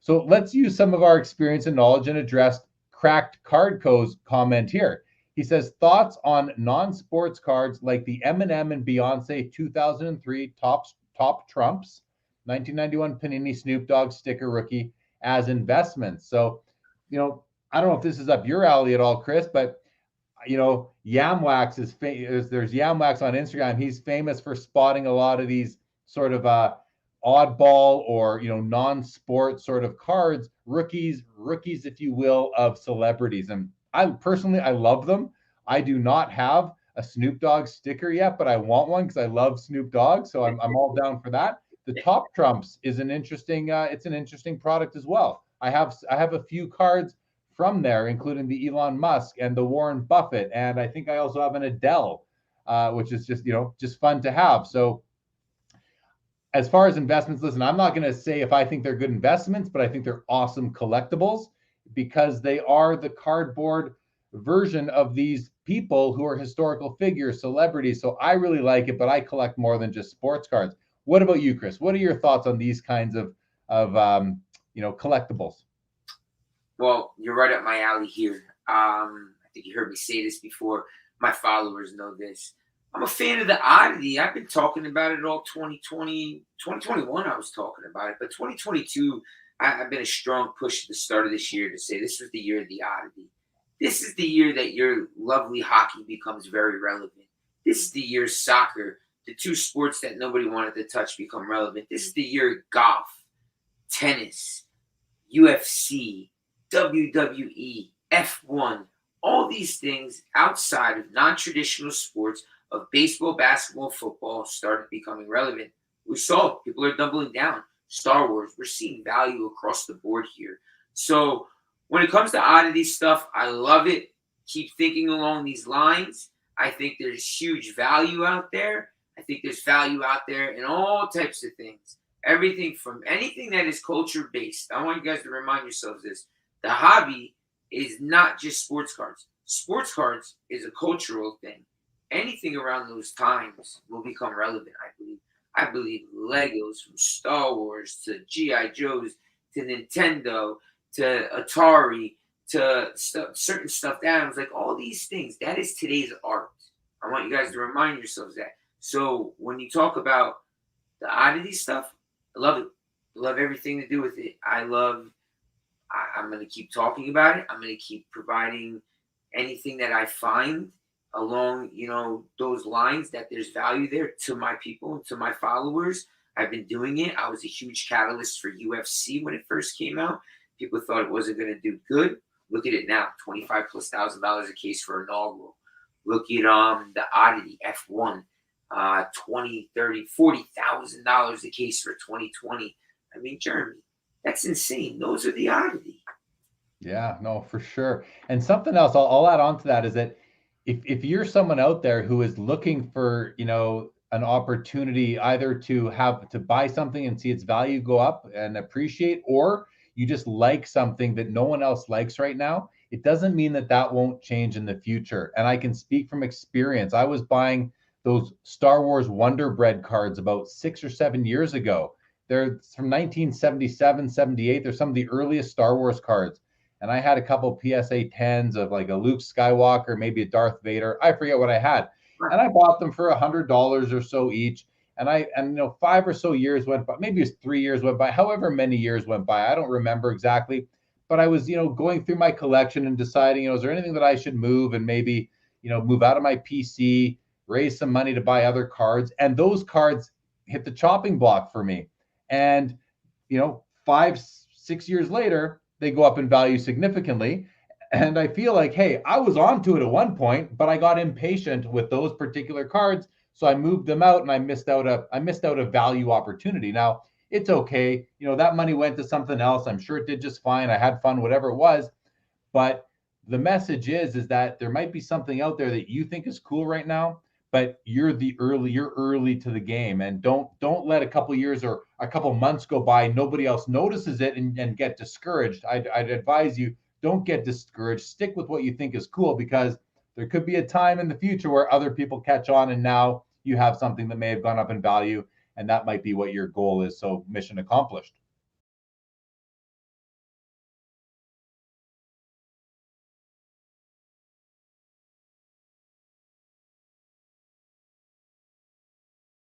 So let's use some of our experience and knowledge and address Cracked Cardco's comment here. He says, thoughts on non-sports cards like the Eminem and Beyonce 2003 top trumps, 1991 Panini Snoop Dogg sticker rookie as investments. So, I don't know if this is up your alley at all, Chris, but Yam Wax there's Yam Wax on Instagram. He's famous for spotting a lot of these sort of oddball or non-sport sort of cards, rookies, if you will, of celebrities. And I personally love them. I do not have a Snoop Dogg sticker yet, but I want one because I love Snoop Dogg. So I'm all down for that. The Top Trumps is an interesting it's an interesting product as well. I have a few cards from there, including the Elon Musk and the Warren Buffett, and I think I also have an Adele, which is just fun to have. So as far as investments, listen, I'm not going to say if I think they're good investments, but I think they're awesome collectibles because they are the cardboard version of these people who are historical figures, celebrities. So I really like it, but I collect more than just sports cards. What about you, Chris? What are your thoughts on these kinds of collectibles? Well, you're right up my alley here. I think you heard me say this before. My followers know this. I'm a fan of the oddity. I've been talking about it all 2020, 2021. I was talking about it, but 2022, I've been a strong push at the start of this year to say this was the year of the oddity. This is the year that your lovely hockey becomes very relevant. This is the year soccer, the two sports that nobody wanted to touch, become relevant. This is the year golf, tennis, UFC, WWE, F1, all these things outside of non-traditional sports of baseball, basketball, football started becoming relevant. We saw people are doubling down. Star Wars, we're seeing value across the board here. So when it comes to oddity stuff, I love it. Keep thinking along these lines. I think there's huge value out there. I think there's value out there in all types of things. Everything from anything that is culture-based. I want you guys to remind yourselves this. The hobby is not just sports cards. Sports cards is a cultural thing. Anything around those times will become relevant, I believe. I believe Legos from Star Wars to G.I. Joes to Nintendo to Atari to certain stuffed animals, like all these things, that is today's art. I want you guys to remind yourselves that. So when you talk about the oddity stuff, I love it. I love everything to do with it. I'm going to keep talking about it. I'm going to keep providing anything that I find along, those lines that there's value there to my people and to my followers. I've been doing it. I was a huge catalyst for UFC when it first came out. People thought it wasn't going to do good. Look at it now, $25,000+ a case for inaugural. Look at the oddity F1, $20,000, $30,000, $40,000 a case for 2020. I mean, Jeremy, that's insane. Those are the oddity. Yeah, no, for sure. And something else I'll add on to that is that if you're someone out there who is looking for, an opportunity either to buy something and see its value go up and appreciate, or you just like something that no one else likes right now, it doesn't mean that won't change in the future. And I can speak from experience. I was buying those Star Wars Wonder Bread cards about 6 or 7 years ago. They're from 1977, 78. They're some of the earliest Star Wars cards. And I had a couple PSA 10s of like a Luke Skywalker, maybe a Darth Vader. I forget what I had. And I bought them for $100 or so each. And 5 or so years went by, maybe it was 3 years went by, however many years went by. I don't remember exactly. But I was, going through my collection and deciding, is there anything that I should move and maybe, move out of my PC, raise some money to buy other cards. And those cards hit the chopping block for me. And, 5, 6 years later, they go up in value significantly. And I feel like, hey, I was onto it at one point, but I got impatient with those particular cards. So I moved them out and I missed out a value opportunity. Now, it's okay. That money went to something else. I'm sure it did just fine. I had fun, whatever it was. But the message is that there might be something out there that you think is cool right now, but you're early to the game, and don't let a couple years or a couple months go by, nobody else notices it and get discouraged. I'd advise you, don't get discouraged. Stick with what you think is cool, because there could be a time in the future where other people catch on and now you have something that may have gone up in value, and that might be what your goal is. So mission accomplished.